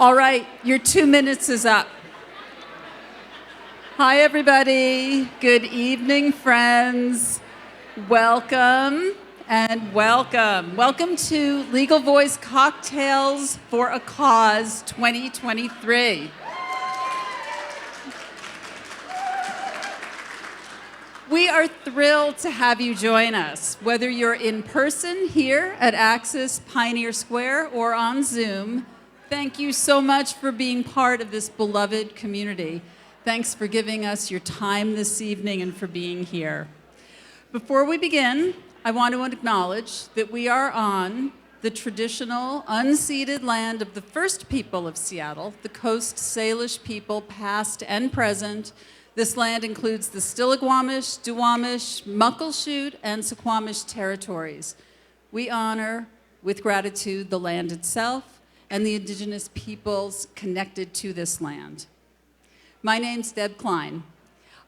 All right, your 2 minutes is up. Hi, everybody. Good evening, friends. Welcome and welcome. Welcome to Legal Voice Cocktails for a Cause 2023. We are thrilled to have you join us, whether you're in person here at Axis Pioneer Square or on Zoom. Thank you so much for being part of this beloved community. Thanks for giving us your time this evening and for being here. Before we begin, I want to acknowledge that we are on the traditional, unceded land of the first people of Seattle, the Coast Salish people, past and present. This land includes the Stillaguamish, Duwamish, Muckleshoot, and Suquamish territories. We honor, with gratitude, the land itself and the indigenous peoples connected to this land. My name's Deb Klein.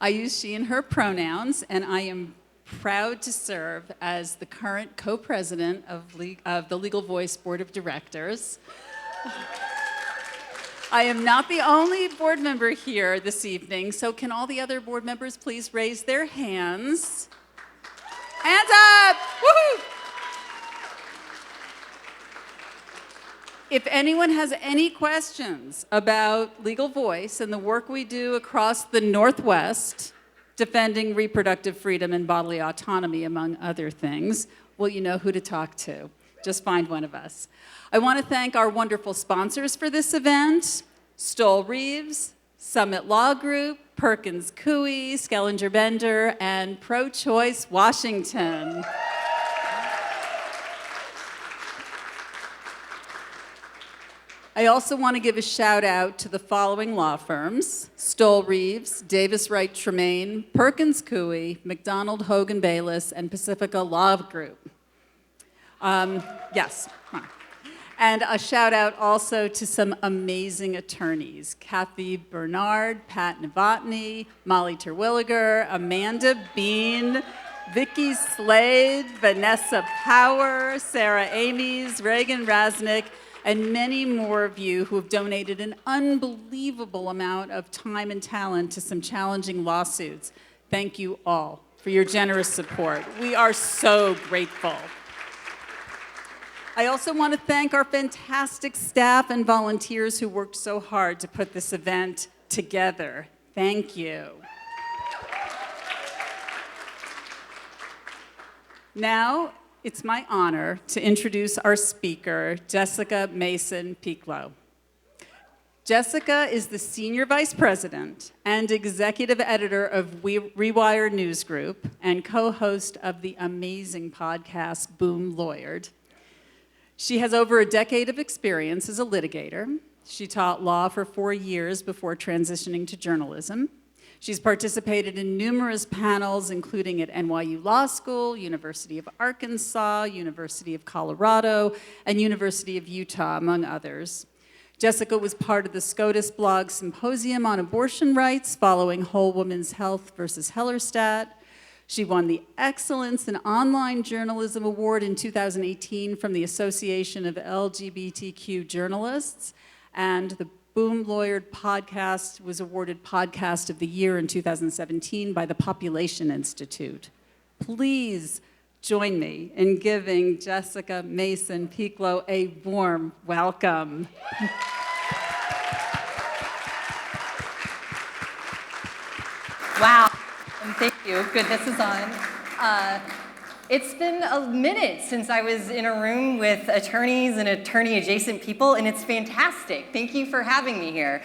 I use she and her pronouns, and I am proud to serve as the current co-president of the Legal Voice Board of Directors. I am not the only board member here this evening, so can all the other board members please raise their hands? Hands up! Woohoo! If anyone has any questions about Legal Voice and the work we do across the Northwest, defending reproductive freedom and bodily autonomy, among other things, well, you know who to talk to. Just find one of us. I want to thank our wonderful sponsors for this event: Stoll Reeves, Summit Law Group, Perkins Coie, Skellinger Bender, and Pro-Choice Washington. I also want to give a shout out to the following law firms: Stoll Reeves, Davis Wright Tremaine, Perkins Coie, McDonald Hogan Bayless, and Pacifica Law Group. Yes. And a shout out also to some amazing attorneys: Kathy Bernard, Pat Novotny, Molly Terwilliger, Amanda Bean, Vicki Slade, Vanessa Power, Sarah Ames, Reagan Rasnick, and many more of you who have donated an unbelievable amount of time and talent to some challenging lawsuits. Thank you all for your generous support. We are so grateful. I also want to thank our fantastic staff and volunteers who worked so hard to put this event together. Thank you. Now, it's my honor to introduce our speaker, Jessica Mason Pieklo. Jessica is the Senior Vice President and Executive Editor of Rewire News Group and co-host of the amazing podcast Boom Lawyered. She has over a decade of experience as a litigator. She taught law for 4 years before transitioning to journalism. She's participated in numerous panels, including at NYU Law School, University of Arkansas, University of Colorado, and University of Utah, among others. Jessica was part of the SCOTUS blog Symposium on Abortion Rights following Whole Woman's Health versus Hellerstadt. She won the Excellence in Online Journalism Award in 2018 from the Association of LGBTQ Journalists, and the Boom Lawyered podcast was awarded Podcast of the Year in 2017 by the Population Institute. Please join me in giving Jessica Mason Pieklo a warm welcome. Wow, and thank you. Good, this is on. It's been a minute since I was in a room with attorneys and attorney-adjacent people, and it's fantastic. Thank you for having me here.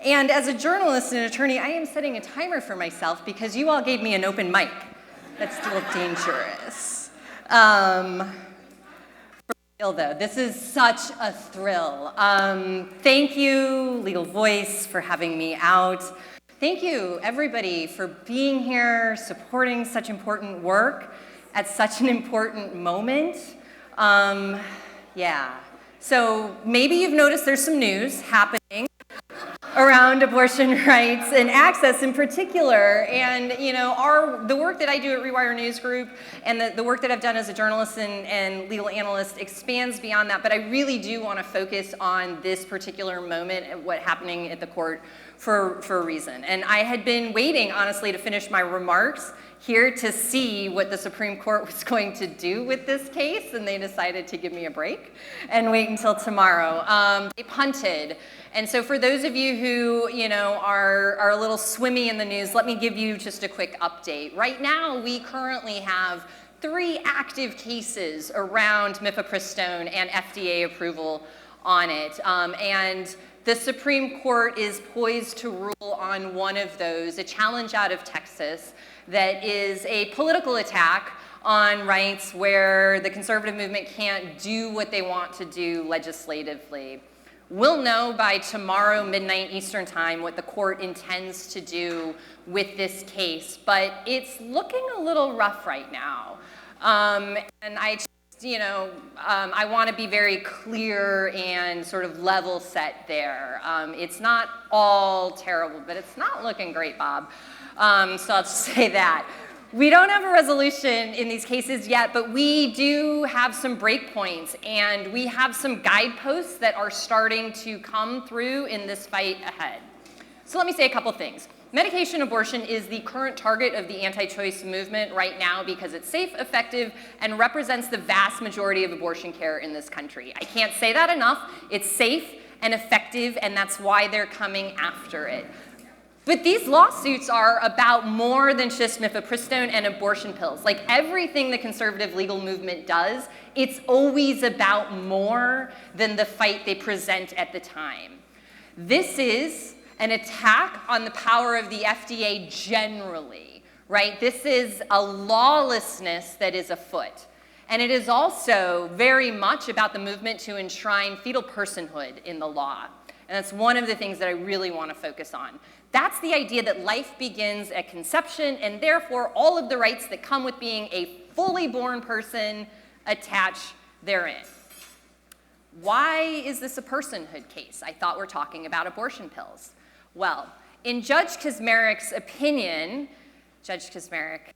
And as a journalist and attorney, I am setting a timer for myself because you all gave me an open mic. That's still dangerous. For real though, this is such a thrill. Thank you, Legal Voice, for having me out. Thank you, everybody, for being here, supporting such important work at such an important moment. Yeah. So maybe you've noticed there's some news happening. around abortion rights and access in particular. And the work that I do at Rewire News Group and the work that I've done as a journalist and legal analyst expands beyond that, but I really do want to focus on this particular moment and what's happening at the court for a reason. And I had been waiting, honestly, to finish my remarks here to see what the Supreme Court was going to do with this case, and they decided to give me a break and wait until tomorrow. They punted. And so for those of you who, are a little swimmy in the news, let me give you just a quick update. Right now, we currently have 3 active cases around mifepristone and FDA approval on it. And the Supreme Court is poised to rule on one of those, a challenge out of Texas that is a political attack on rights where the conservative movement can't do what they want to do legislatively. We'll know by tomorrow, midnight Eastern time, what the court intends to do with this case, but it's looking a little rough right now. And I I want to be very clear and sort of level set there. It's not all terrible, but it's not looking great, Bob. So I'll just say that. We don't have a resolution in these cases yet, but we do have some breakpoints, and we have some guideposts that are starting to come through in this fight ahead. So let me say a couple things. Medication abortion is the current target of the anti-choice movement right now because it's safe, effective, and represents the vast majority of abortion care in this country. I can't say that enough. It's safe and effective, and that's why they're coming after it. But these lawsuits are about more than just mifepristone and abortion pills. Like everything the conservative legal movement does, it's always about more than the fight they present at the time. This is an attack on the power of the FDA generally, right? This is a lawlessness that is afoot. And it is also very much about the movement to enshrine fetal personhood in the law. And that's one of the things that I really want to focus on. That's the idea that life begins at conception, and therefore all of the rights that come with being a fully born person attach therein. Why is this a personhood case? I thought we're talking about abortion pills. Well, in Judge Kaczmarek's opinion, Judge Kaczmarek,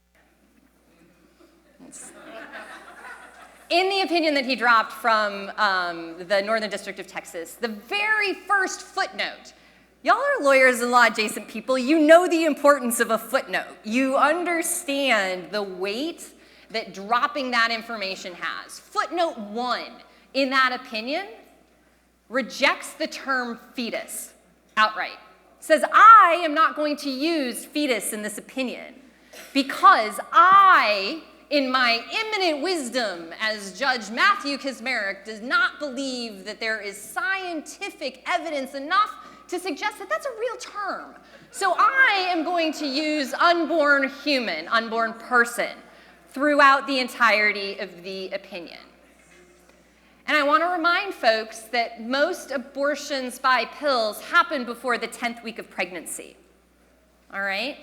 in the opinion that he dropped from the Northern District of Texas, the very first footnote, y'all are lawyers and law-adjacent people. You know the importance of a footnote. You understand the weight that dropping that information has. Footnote 1 in that opinion rejects the term fetus outright. Says, I am not going to use fetus in this opinion because I, in my eminent wisdom as Judge Matthew Kaczmarek, does not believe that there is scientific evidence enough to suggest that that's a real term. So I am going to use unborn human, unborn person, throughout the entirety of the opinion. And I want to remind folks that most abortions by pills happen before the 10th week of pregnancy. All right?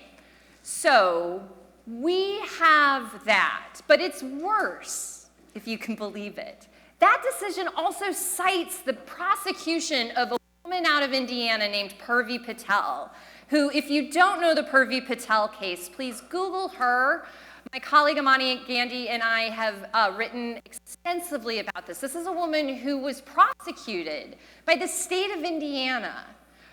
So we have that, but it's worse, if you can believe it. That decision also cites the prosecution of a woman out of Indiana named Purvi Patel, who, if you don't know the Purvi Patel case, please Google her. My colleague Amani Gandhi and I have written extensively about this. This is a woman who was prosecuted by the state of Indiana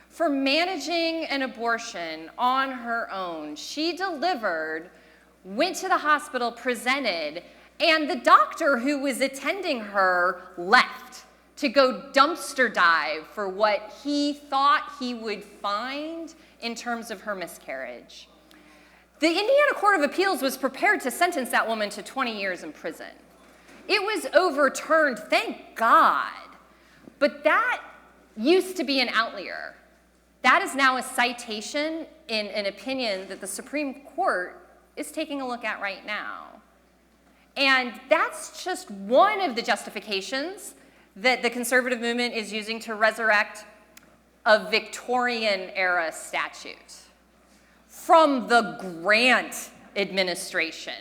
for managing an abortion on her own. She delivered, went to the hospital, presented, and the doctor who was attending her left to go dumpster dive for what he thought he would find in terms of her miscarriage. The Indiana Court of Appeals was prepared to sentence that woman to 20 years in prison. It was overturned, thank God. But that used to be an outlier. That is now a citation in an opinion that the Supreme Court is taking a look at right now. And that's just one of the justifications that the conservative movement is using to resurrect a Victorian-era statute from the Grant administration.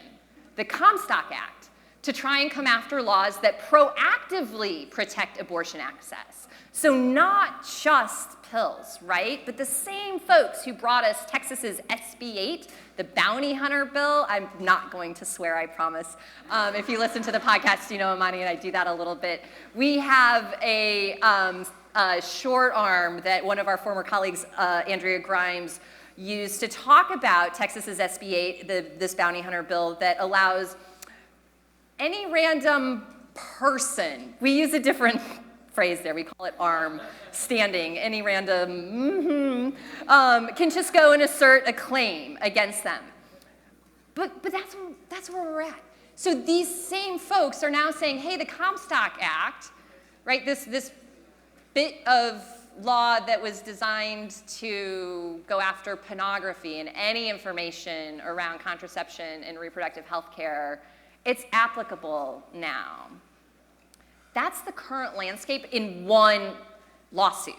The Comstock Act to try and come after laws that proactively protect abortion access. So not just pills, right? But the same folks who brought us Texas's SB 8, the bounty hunter bill. I'm not going to swear, I promise. If you listen to the podcast, you know Amani and I do that a little bit. We have a short arm that one of our former colleagues, Andrea Grimes, used to talk about Texas's SB 8, this bounty hunter bill that allows any random person, we use a different phrase there, we call it arm, standing, any random, can just go and assert a claim against them. But that's where we're at. So these same folks are now saying, hey, the Comstock Act, right, this bit of law that was designed to go after pornography and any information around contraception and reproductive health care, it's applicable now. That's the current landscape in one lawsuit,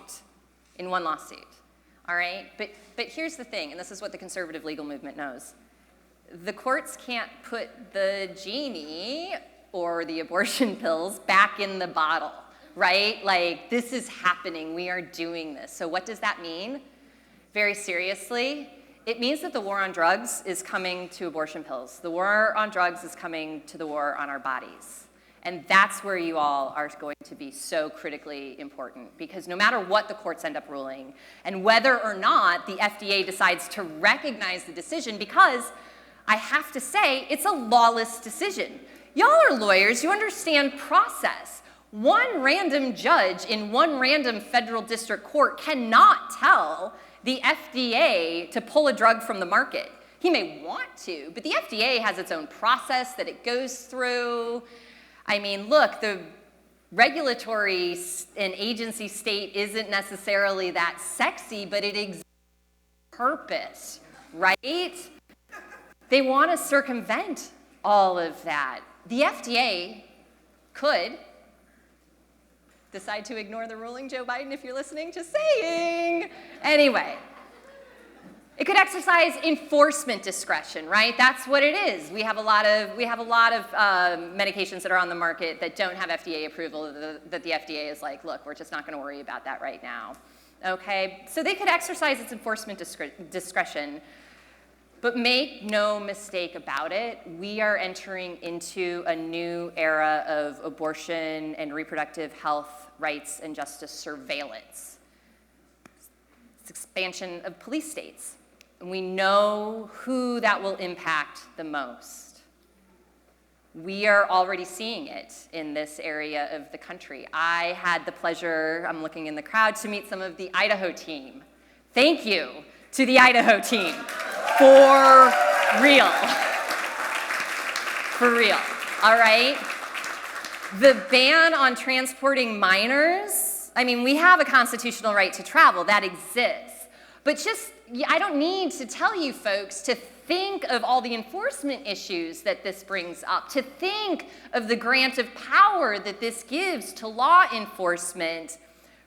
all right? But here's the thing, and this is what the conservative legal movement knows. The courts can't put the genie or the abortion pills back in the bottle, right? Like, this is happening, we are doing this. So what does that mean? Very seriously, it means that the war on drugs is coming to abortion pills. The war on drugs is coming to the war on our bodies. And that's where you all are going to be so critically important, because no matter what the courts end up ruling, and whether or not the FDA decides to recognize the decision, because I have to say, it's a lawless decision. Y'all are lawyers, you understand process. One random judge in one random federal district court cannot tell the FDA to pull a drug from the market. He may want to, but the FDA has its own process that it goes through. I mean, look, the regulatory and agency state isn't necessarily that sexy, but it exists for purpose, right? They want to circumvent all of that. The FDA could decide to ignore the ruling, Joe Biden, if you're listening, just saying. Anyway, it could exercise enforcement discretion, right? That's what it is. We have a lot of medications that are on the market that don't have FDA approval, that the FDA is like, look, we're just not going to worry about that right now. Okay? So they could exercise its enforcement discretion, but make no mistake about it, we are entering into a new era of abortion and reproductive health rights and justice surveillance. It's expansion of police states. And we know who that will impact the most. We are already seeing it in this area of the country. I had the pleasure, I'm looking in the crowd, to meet some of the Idaho team. Thank you to the Idaho team. For real. For real. All right? The ban on transporting minors, I mean, we have a constitutional right to travel, that exists. But just, I don't need to tell you folks to think of all the enforcement issues that this brings up, to think of the grant of power that this gives to law enforcement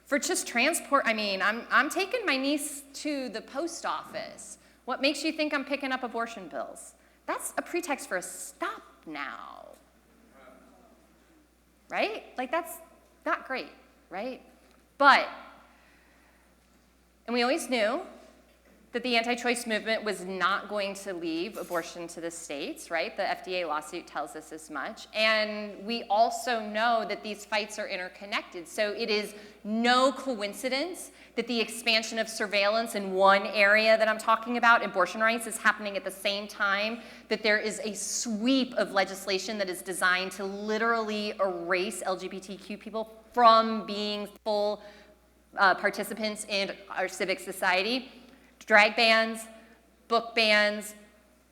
for just transport. I mean, I'm taking my niece to the post office. What makes you think I'm picking up abortion pills? That's a pretext for a stop now. Right? Like, that's not great, right? But, and we always knew that the anti-choice movement was not going to leave abortion to the states, right? The FDA lawsuit tells us as much. And we also know that these fights are interconnected. So it is no coincidence that the expansion of surveillance in one area that I'm talking about, abortion rights, is happening at the same time that there is a sweep of legislation that is designed to literally erase LGBTQ people from being full participants in our civic society. Drag bans, book bans,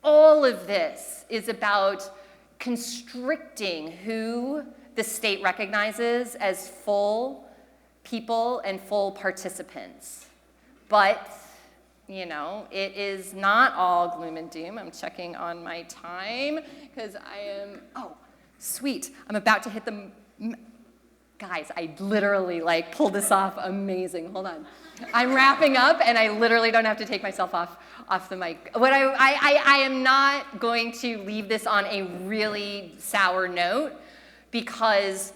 all of this is about constricting who the state recognizes as full people and full participants. But, you know, it is not all gloom and doom. I'm checking on my time because I am, oh, sweet. I'm about to hit the, Guys, I literally like pulled this off amazing. Hold on. I'm wrapping up and I literally don't have to take myself off the mic. What I am not going to leave this on a really sour note because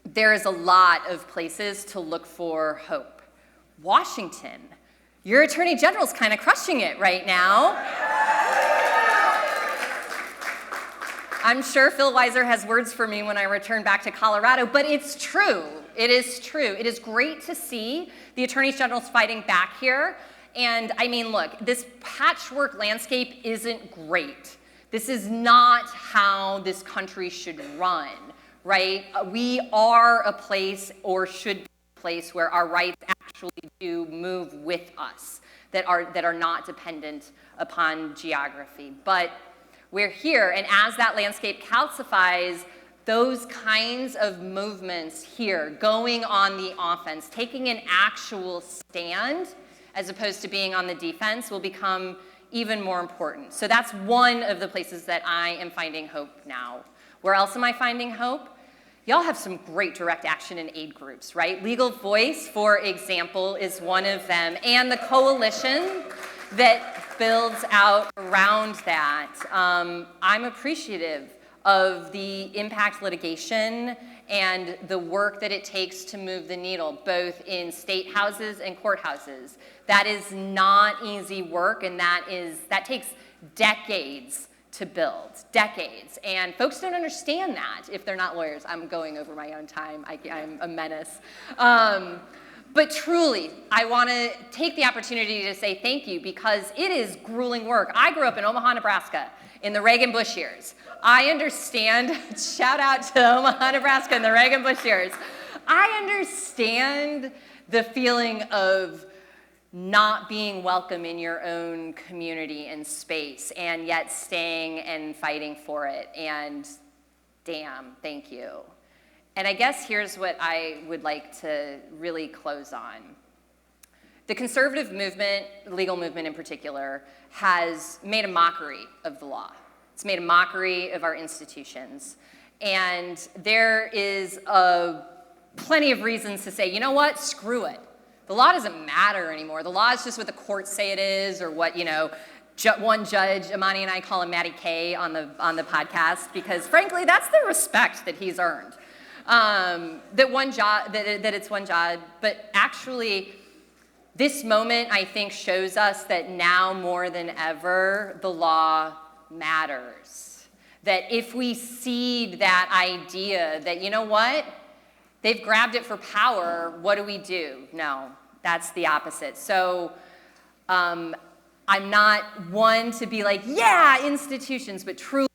there is a lot of places to look for hope. Washington, your Attorney General's kind of crushing it right now. I'm sure Phil Weiser has words for me when I return back to Colorado, but it's true. It is true. It is great to see the Attorney General's fighting back here. And I mean, look, this patchwork landscape isn't great. This is not how this country should run, right? We are a place, or should be a place, where our rights actually do move with us, that are not dependent upon geography. But we're here, and as that landscape calcifies, those kinds of movements here, going on the offense, taking an actual stand as opposed to being on the defense, will become even more important. So that's one of the places that I am finding hope now. Where else am I finding hope? Y'all have some great direct action and aid groups, right? Legal Voice, for example, is one of them, and the coalition that builds out around that. I'm appreciative of the impact litigation and the work that it takes to move the needle, both in state houses and courthouses. That is not easy work, and that takes decades to build, decades. And folks don't understand that if they're not lawyers. I'm going over my own time. I'm a menace. But truly, I want to take the opportunity to say thank you, because it is grueling work. I grew up in Omaha, Nebraska in the Reagan-Bush years. I understand, shout out to Omaha, Nebraska in the Reagan-Bush years. I understand the feeling of not being welcome in your own community and space, and yet staying and fighting for it. And damn, thank you. And I guess here's what I would like to really close on. The conservative movement, the legal movement in particular, has made a mockery of the law. It's made a mockery of our institutions. And there is plenty of reasons to say, you know what, screw it. The law doesn't matter anymore. The law is just what the courts say it is, or what, one judge, Amani and I call him Matty K on the podcast, because frankly, that's the respect that he's earned. That it's one job, but actually, this moment, I think, shows us that now more than ever, the law matters. That if we cede that idea that, you know what, they've grabbed it for power, what do? No, that's the opposite. So I'm not one to be like, yeah, institutions, but truly,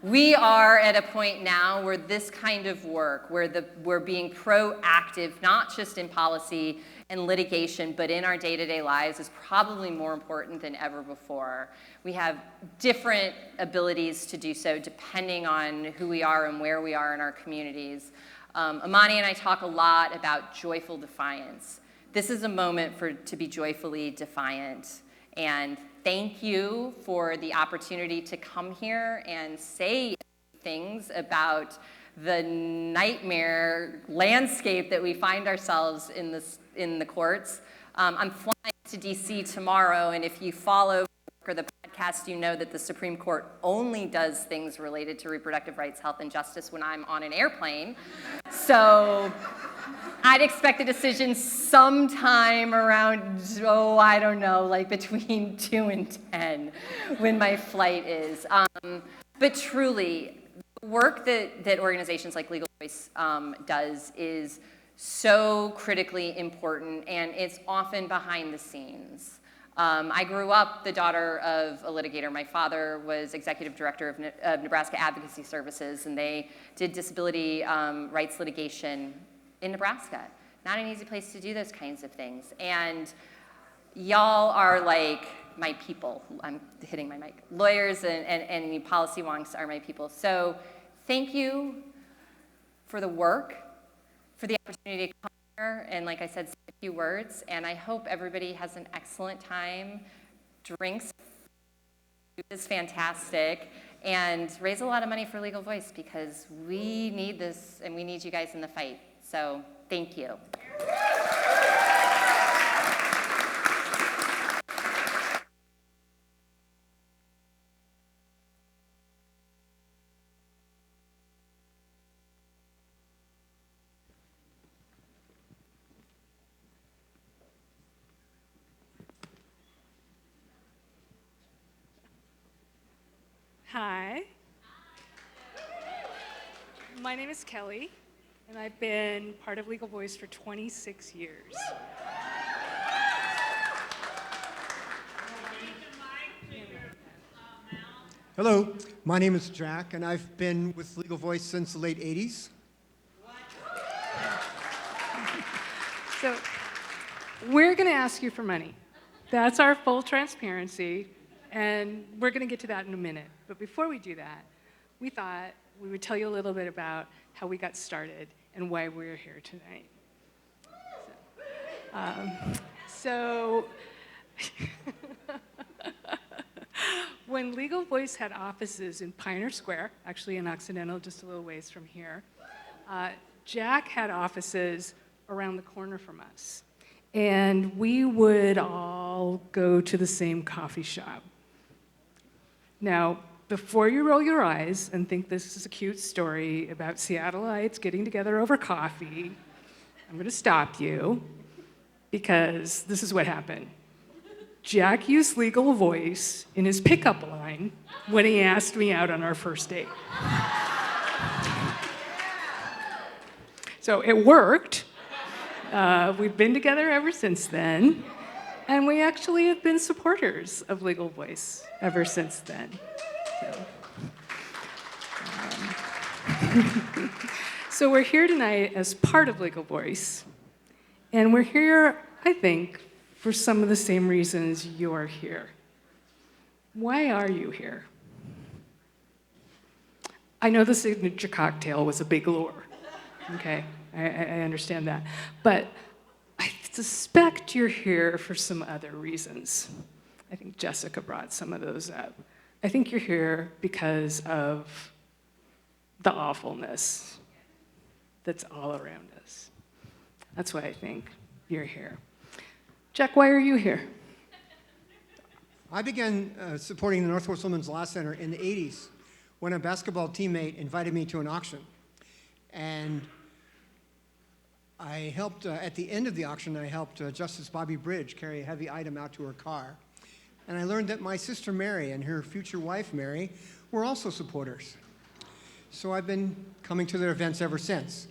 we are at a point now where this kind of work, where we're being proactive, not just in policy and litigation, but in our day-to-day lives, is probably more important than ever before. We have different abilities to do so depending on who we are and where we are in our communities. Amani and I talk a lot about joyful defiance. This is a moment to be joyfully defiant. And thank you for the opportunity to come here and say things about the nightmare landscape that we find ourselves in the courts. I'm flying to DC tomorrow, and if you follow the podcast, you know that the Supreme Court only does things related to reproductive rights, health, and justice when I'm on an airplane. So I'd expect a decision sometime around, I don't know, like between 2 and 10 when my flight is. But truly, the work that organizations like Legal Voice does is so critically important, and it's often behind the scenes. I grew up the daughter of a litigator. My father was executive director of Nebraska Advocacy Services, and they did disability rights litigation in Nebraska. Not an easy place to do those kinds of things. And y'all are like my people. I'm hitting my mic. Lawyers and the policy wonks are my people. So thank you for the work, for the opportunity to come here, and like I said, say a few words. And I hope everybody has an excellent time. Drinks, food is fantastic, and raise a lot of money for Legal Voice because we need this and we need you guys in the fight. So thank you. Hi. My name is Kelly, and I've been part of Legal Voice for 26 years. Hello, my name is Jack, and I've been with Legal Voice since the late 80s. So we're going to ask you for money. That's our full transparency, and we're going to get to that in a minute. But before we do that, we thought we would tell you a little bit about how we got started and why we're here tonight. So when Legal Voice had offices in Pioneer Square, actually in Occidental, just a little ways from here, Jack had offices around the corner from us. And we would all go to the same coffee shop. Now, before you roll your eyes and think this is a cute story about Seattleites getting together over coffee, I'm going to stop you because this is what happened. Jack used Legal Voice in his pickup line when he asked me out on our first date. So it worked. We've been together ever since then, and we actually have been supporters of Legal Voice ever since then. So we're here tonight as part of Legal Voice, and we're here, I think, for some of the same reasons you're here. Why are you here? I know the signature cocktail was a big lure, okay? I understand that. But I suspect you're here for some other reasons. I think Jessica brought some of those up. I think you're here because of the awfulness that's all around us. That's why I think you're here. Jack, why are you here? I began supporting the Northwest Women's Law Center in the 80s when a basketball teammate invited me to an auction. And I helped, at the end of the auction, I helped Justice Bobby Bridge carry a heavy item out to her car. And I learned that my sister Mary and her future wife Mary were also supporters. So I've been coming to their events ever since.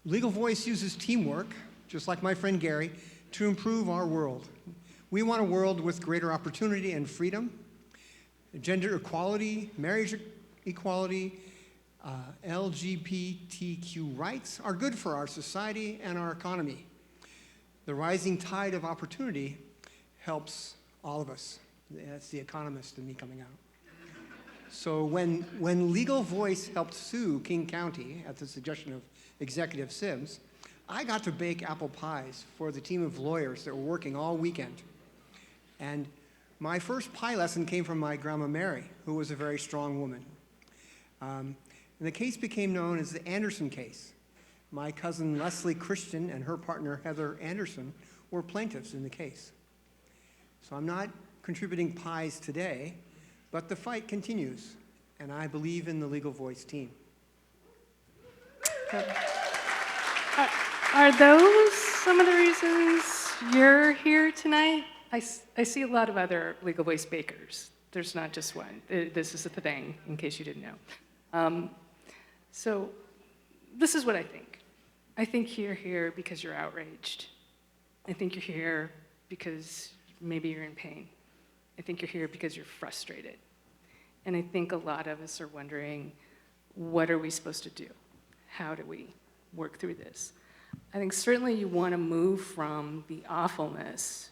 Legal Voice uses teamwork, just like my friend Gary, to improve our world. We want a world with greater opportunity and freedom, gender equality, marriage equality, LGBTQ rights are good for our society and our economy. The rising tide of opportunity helps all of us. That's the economist in me coming out. So when Legal Voice helped sue King County at the suggestion of Executive Sims, I got to bake apple pies for the team of lawyers that were working all weekend. And my first pie lesson came from my grandma Mary, who was a very strong woman. And the case became known as the Anderson case. My cousin Leslie Christian and her partner Heather Anderson were plaintiffs in the case. So I'm not contributing pies today, but the fight continues, and I believe in the Legal Voice team. Are those some of the reasons you're here tonight? I see a lot of other Legal Voice bakers. There's not just one. This is the thing, in case you didn't know. So this is what I think. I think you're here because you're outraged. I think you're here because maybe you're in pain. I think you're here because you're frustrated. And I think a lot of us are wondering, what are we supposed to do? How do we work through this? I think certainly you want to move from the awfulness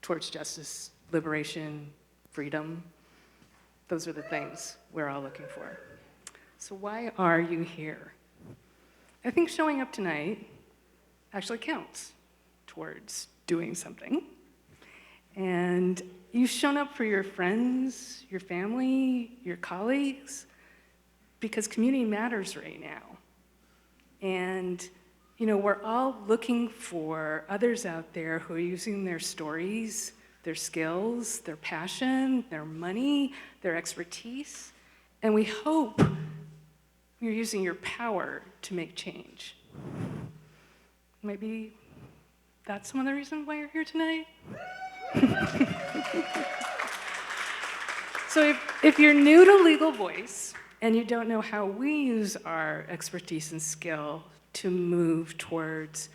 towards justice, liberation, freedom. Those are the things we're all looking for. So why are you here? I think showing up tonight actually counts towards doing something. And you've shown up for your friends, your family, your colleagues, because community matters right now. And we're all looking for others out there who are using their stories, their skills, their passion, their money, their expertise, and we hope you're using your power to make change. Maybe that's some of the reason why you're here tonight? So if you're new to Legal Voice and you don't know how we use our expertise and skill to move towards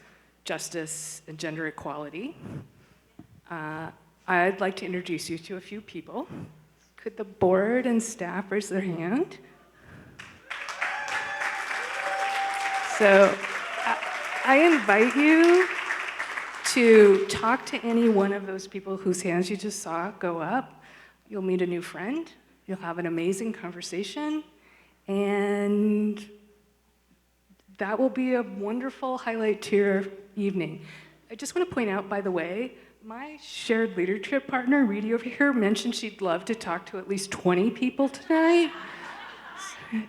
justice and gender equality, I'd like to introduce you to a few people. Could the board and staff raise their hand? So I invite you to talk to any one of those people whose hands you just saw go up. You'll meet a new friend, you'll have an amazing conversation, and that will be a wonderful highlight to your evening. I just want to point out, by the way, my shared leadership partner, Reedy over here, mentioned she'd love to talk to at least 20 people tonight.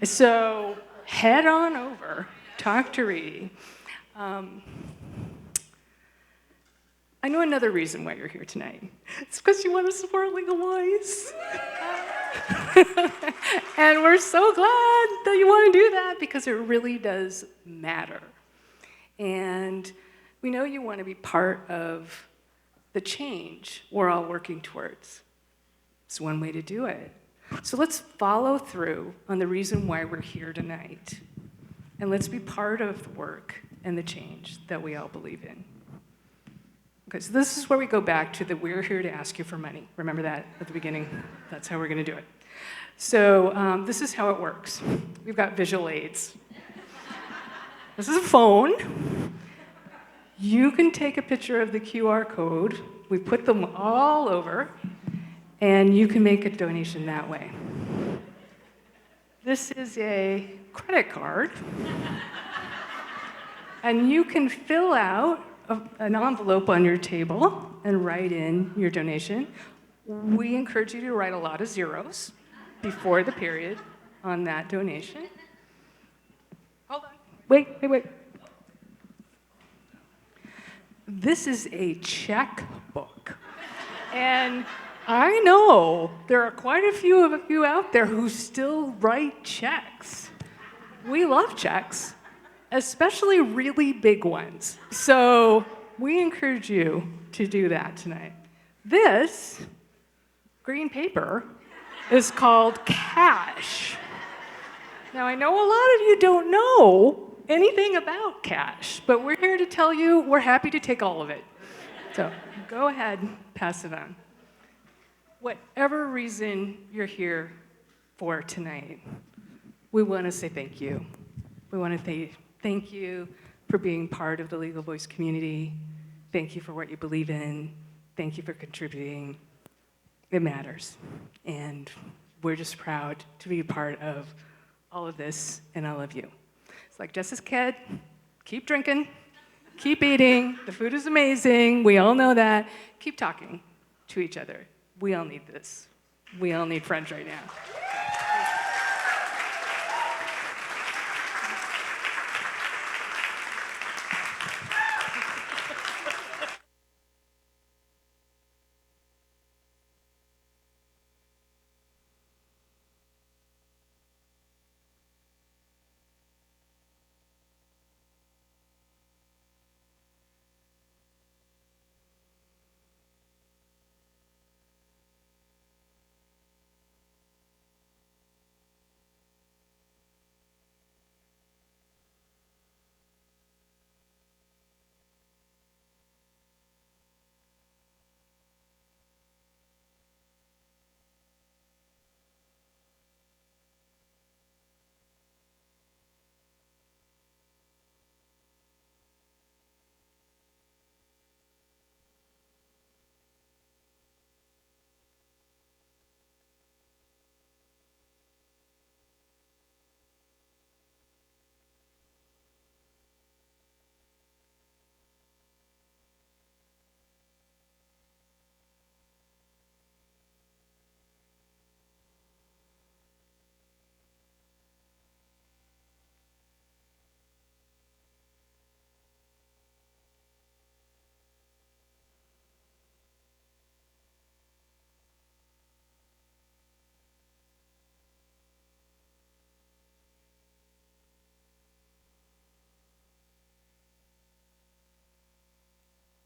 So head on over, talk to Reedy. I know another reason why you're here tonight. It's because you want to support Legal Voice. And we're so glad that you want to do that because it really does matter. And we know you want to be part of the change we're all working towards. It's one way to do it. So let's follow through on the reason why we're here tonight. And let's be part of the work and the change that we all believe in. Okay, so this is where we go back to the we're here to ask you for money. Remember that at the beginning? That's how we're going to do it. So this is how it works. We've got visual aids. This is a phone. You can take a picture of the QR code. We put them all over, and you can make a donation that way. This is a credit card, and you can fill out an envelope on your table and write in your donation. We encourage you to write a lot of zeros before the period on that donation. Hold on. Wait. This is a checkbook. And I know there are quite a few of you out there who still write checks. We love checks, especially really big ones. So we encourage you to do that tonight. This green paper is called cash. Now, I know a lot of you don't know anything about cash, but we're here to tell you we're happy to take all of it. So go ahead, pass it on. Whatever reason you're here for tonight, we want to say thank you. We want to thank you for being part of the Legal Voice community. Thank you for what you believe in. Thank you for contributing. It matters. And we're just proud to be a part of all of this and all of you. It's like Jessica said, keep drinking, keep eating. The food is amazing. We all know that. Keep talking to each other. We all need this. We all need friends right now.